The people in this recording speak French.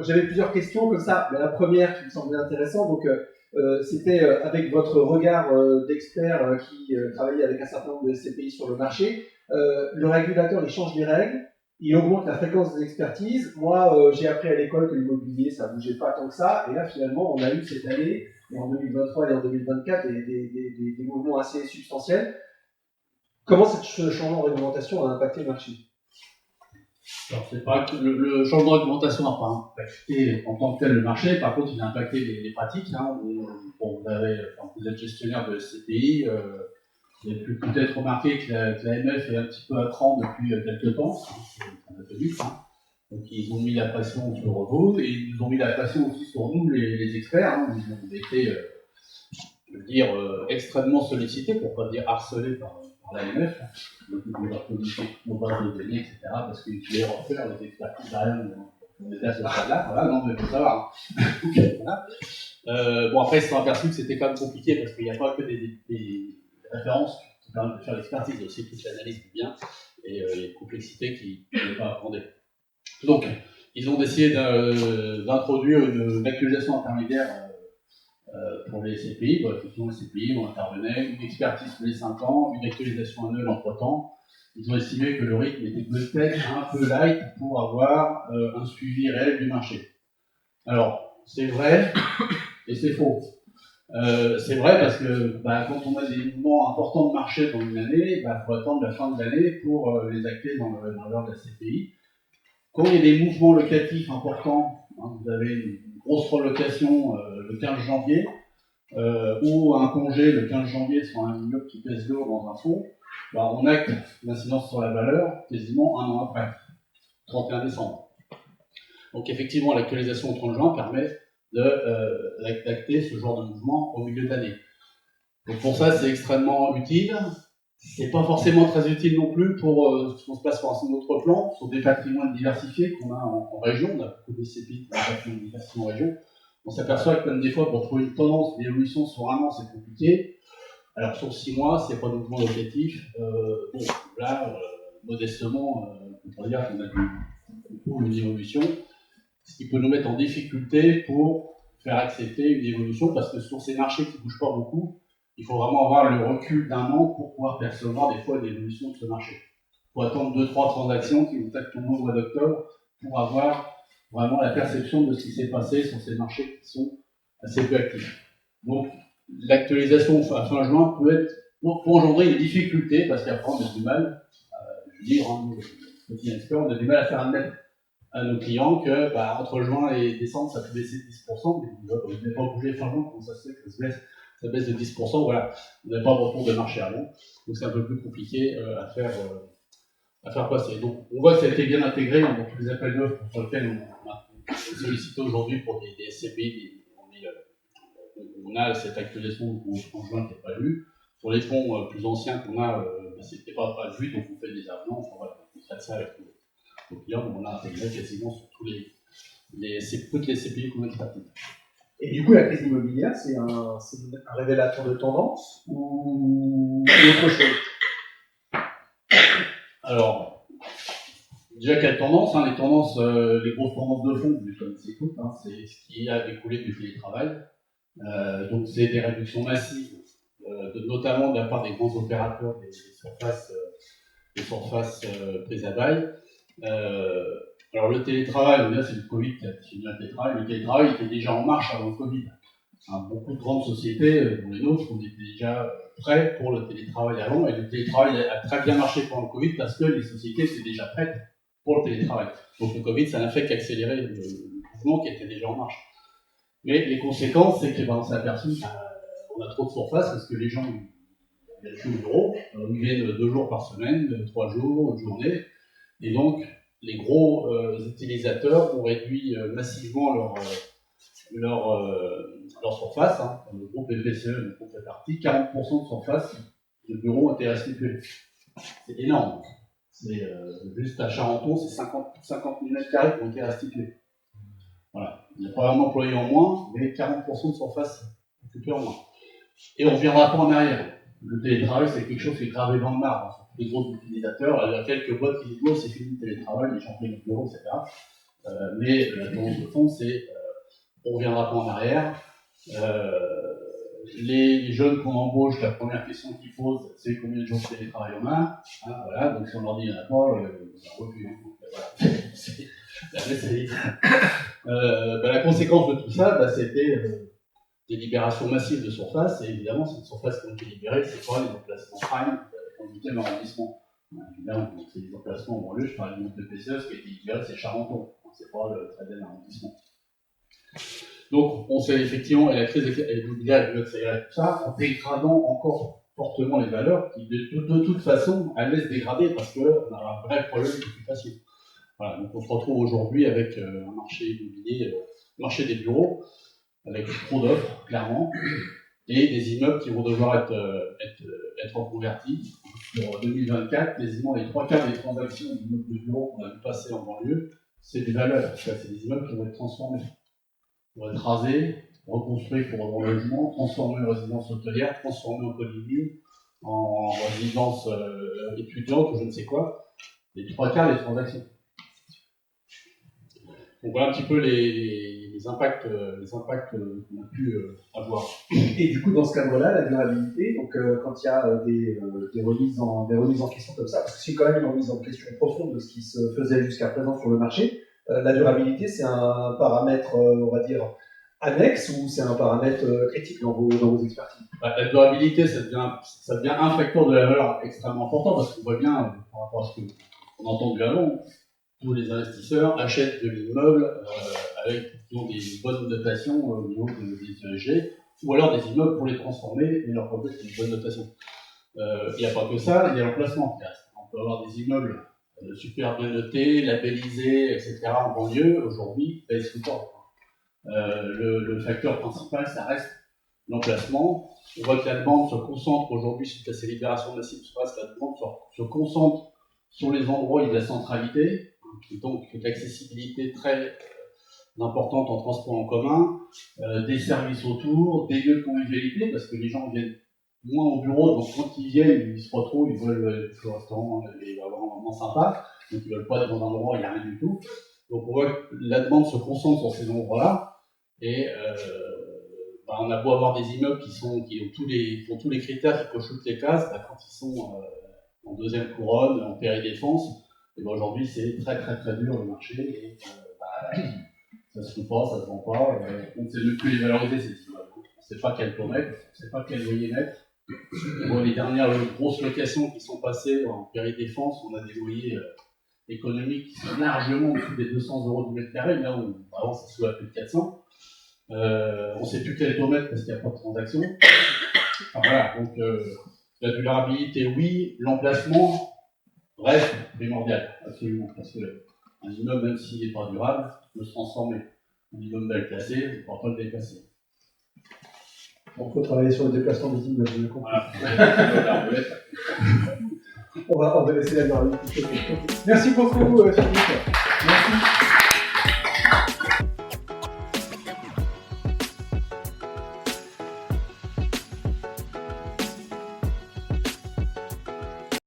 j'avais plusieurs questions comme ça, mais la première qui me semblait intéressante, donc c'était avec votre regard d'expert qui travaillait avec un certain nombre de SCPI sur le marché, le régulateur il change les règles, il augmente la fréquence des expertises. Moi, j'ai appris à l'école que l'immobilier, ça bougeait pas tant que ça, et là finalement, on a eu cette année, et en 2023 et en 2024, des mouvements assez substantiels. Comment ce changement de réglementation a impacté le marché? Alors, c'est pas que le changement de réglementation n'a pas impacté en tant que tel le marché, par contre, il a impacté les pratiques. Hein. Bon, vous êtes gestionnaire de SCPI, vous avez pu peut-être remarquer que l'AMF est un petit peu à cran depuis quelques temps, c'est un peu vite. Hein. Donc, ils ont mis la pression sur vous et ils nous ont mis la pression aussi sur nous, les experts. Hein. Ils ont été, je veux dire, extrêmement sollicités, pour ne pas dire harcelés par l'AMF, donc leur commission de base de données, etc., parce qu'ils voulaient refaire les expertises derrière. On était à ce stade-là, voilà, non, mais il faut savoir. Voilà. Bon, après, ils se sont aperçus que c'était quand même compliqué, parce qu'il n'y a pas que des références qui permettent de faire l'expertise, il y a aussi toute l'analyse du bien et les complexités qui n'est pas appréhendées. Donc, ils ont décidé d'introduire une accusation intermédiaire pour les SCPI. Bon, effectivement, les SCPI ont intervenu, une expertise tous les 5 ans, une actualisation annuelle entre-temps. Ils ont estimé que le rythme était peut-être un peu light pour avoir un suivi réel du marché. Alors, c'est vrai et c'est faux. C'est vrai parce que quand on a des mouvements importants de marché dans une année, il faut attendre la fin de l'année pour les acter dans l'heure de la CPI. Quand il y a des mouvements locatifs importants, hein, vous avez une grosse relocation le 15 janvier, ou un congé le 15 janvier sur un immeuble qui pèse lourd dans un fonds, on acte l'incidence sur la valeur quasiment un an après, 31 décembre. Donc effectivement, l'actualisation au 30 juin permet d'acter ce genre de mouvement au milieu de l'année. Donc pour ça, c'est extrêmement utile. C'est pas forcément très utile non plus pour ce qu'on se passe sur un autre plan, sur des patrimoines diversifiés qu'on a en région. On a beaucoup de CPI qui ont des patrimoines diversifiés en région. On s'aperçoit que même des fois, pour trouver une tendance d'évolution sur un an, c'est compliqué. Alors sur 6 mois, c'est pas de mouvement locatif. Bon, là, modestement, on peut dire qu'on a une évolution, ce qui peut nous mettre en difficulté pour faire accepter une évolution, parce que sur ces marchés qui ne bougent pas beaucoup, il faut vraiment avoir le recul d'un an pour pouvoir percevoir des fois l'évolution de ce marché. Il faut attendre 2-3 transactions qui vont être tombées au mois d'octobre pour avoir vraiment la perception de ce qui s'est passé sur ces marchés qui sont assez peu actifs. Donc, l'actualisation fin juin peut engendrer une difficulté, parce qu'après on a du mal, je veux dire, petit expert, on a du mal à faire admettre à nos clients que entre juin et décembre, ça peut baisser de 10%, mais vous n'avez pas bougé fin juin, comment ça se fait que ça baisse de 10%, voilà, on n'a pas de retour de marché avant, donc c'est un peu plus compliqué à faire passer. Donc on voit que ça a été bien intégré dans tous les appels d'offres sur lesquels on a sollicité aujourd'hui pour des SCPI, on a cette actualisation en juin qui n'est pas vue. Sur les fonds plus anciens qu'on a, c'était pas vu, donc on fait des avenants, enfin voilà, on traite ça avec nos clients, on a intégré quasiment sur toutes les CPI qu'on a expertisées. Et du coup, la crise immobilière, c'est un révélateur de tendance ou autre chose? Alors, déjà, quelle tendance, hein, les grosses tendances de fond, vous les connaissez toutes, hein, c'est ce qui a découlé du télétravail. Donc, c'est des réductions massives, notamment de la part des grands opérateurs des surfaces prises à bail. Alors, le télétravail, là, c'est le Covid qui a défini le télétravail. Le télétravail était déjà en marche avant le Covid. Hein, beaucoup de grandes sociétés, dont les nôtres, on était déjà prêts pour le télétravail avant, et le télétravail a très bien marché pendant le Covid parce que les sociétés étaient déjà prêtes pour le télétravail. Donc, le Covid, ça n'a fait qu'accélérer le mouvement qui était déjà en marche. Mais les conséquences, c'est qu'on s'est aperçu qu'on a trop de surface parce que les gens viennent plus au bureau, ils viennent 2 jours par semaine, 3 jours, une journée, et donc les gros utilisateurs ont réduit massivement leur surface. Hein. Le groupe LVCE, le groupe fait partie, 40% de surface de bureaux ont été restitués. C'est énorme. C'est juste à Charenton, c'est 50 000 m² qui ont été restitués. Voilà. Il n'y a pas un employé en moins, mais 40% de surface occupée en moins. Et on ne reviendra pas en arrière. Le télétravail, c'est quelque chose qui est gravé dans le marbre. Les gros utilisateurs, il y a quelques boîtes qui disent oh, c'est fini le télétravail, les gens prennent le bureau, etc. Mais la tendance de fond, c'est on ne reviendra pas en arrière. Les jeunes qu'on embauche, la première question qu'ils posent, c'est combien de jours de télétravail on a. Voilà, donc si on leur dit il n'y en a pas, on refuse. Voilà. La conséquence de tout ça, c'était des libérations massives de surface, et évidemment, ces surfaces qui ont été libérées, c'est pas les emplacements prime, comme le 8e arrondissement. Évidemment, c'est des emplacements en banlieue, je parle du groupe de PCE, ce qui a été libéré, c'est Charenton, c'est pas le 13e arrondissement. Donc, on sait effectivement, et la crise immobilière a dû accélérer tout ça, en dégradant encore fortement les valeurs qui, de toute façon, allaient se dégrader parce qu'on a un vrai problème d'occupation. Voilà, donc on se retrouve aujourd'hui avec un marché immobilier, marché des bureaux, avec trop d'offres, clairement, et des immeubles qui vont devoir être reconvertis. Pour 2024, quasiment les 3/4 des transactions d'immeubles de bureaux qu'on a vu passer en banlieue, c'est des valeurs, c'est des immeubles qui vont être transformés. Ils vont être rasés, reconstruits pour un logement, transformés en résidence hôtelière, transformés en colonie, en résidence étudiante ou je ne sais quoi. Les 3/4 des transactions. Donc voilà un petit peu les impacts qu'on a pu avoir. Et du coup, dans ce cadre-là, la durabilité, donc quand il y a des remises en question comme ça, parce que c'est quand même une remise en question profonde de ce qui se faisait jusqu'à présent sur le marché, la durabilité, c'est un paramètre, on va dire, annexe ou c'est un paramètre critique dans vos expertises? La durabilité, ça devient un facteur de la valeur extrêmement important parce qu'on voit bien, par rapport à ce qu'on a entendu avant, tous les investisseurs achètent de l'immeuble avec des bonnes notations au niveau des ESG, ou alors des immeubles pour les transformer et leur proposer une bonne notation. Il n'y a pas que ça, il y a l'emplacement qui reste. On peut avoir des immeubles super bien notés, labellisés, etc. en banlieue, aujourd'hui, payent sous temps. Le facteur principal, ça reste l'emplacement. On voit que la demande se concentre aujourd'hui, suite à ces libérations massives de surface, la demande se concentre sur les endroits où il y a de la centralité, donc l'accessibilité très importante en transport en commun, des services autour, des lieux de convivialité, parce que les gens viennent moins au bureau, donc quand ils viennent, ils se retrouvent, ils veulent aller au restaurant et avoir un moment sympa, donc ils ne veulent pas être dans un endroit où il n'y a rien du tout. Donc on voit que la demande se concentre sur ces endroits-là, et on a beau avoir des immeubles qui ont tous les critères qui cochent toutes les cases, quand ils sont en deuxième couronne, en péridéfense, et aujourd'hui c'est très très très dur le marché, et ça se trouve pas, ça se vend pas, on ne sait même plus les valoriser ces immeubles. On ne sait pas quel taux mettre, on ne sait pas quel loyer mettre. Bon, les dernières grosses locations qui sont passées en péridéfense, on a des loyers économiques qui sont largement en dessous des 200 € du mètre carré, là où avant ça se jouait à plus de 400. On ne sait plus quel taux mettre parce qu'il n'y a pas de transaction. Enfin, voilà, donc la durabilité, oui, l'emplacement reste primordial, absolument, parce qu'un immeuble, même s'il n'est pas durable, peut se transformer. Un immeuble mal classé, on ne pourra pas le déplacer. On peut travailler sur le déplacement des immeubles, je comprends. Voilà. On va laisser la durabilité. Merci beaucoup, Philippe. Merci.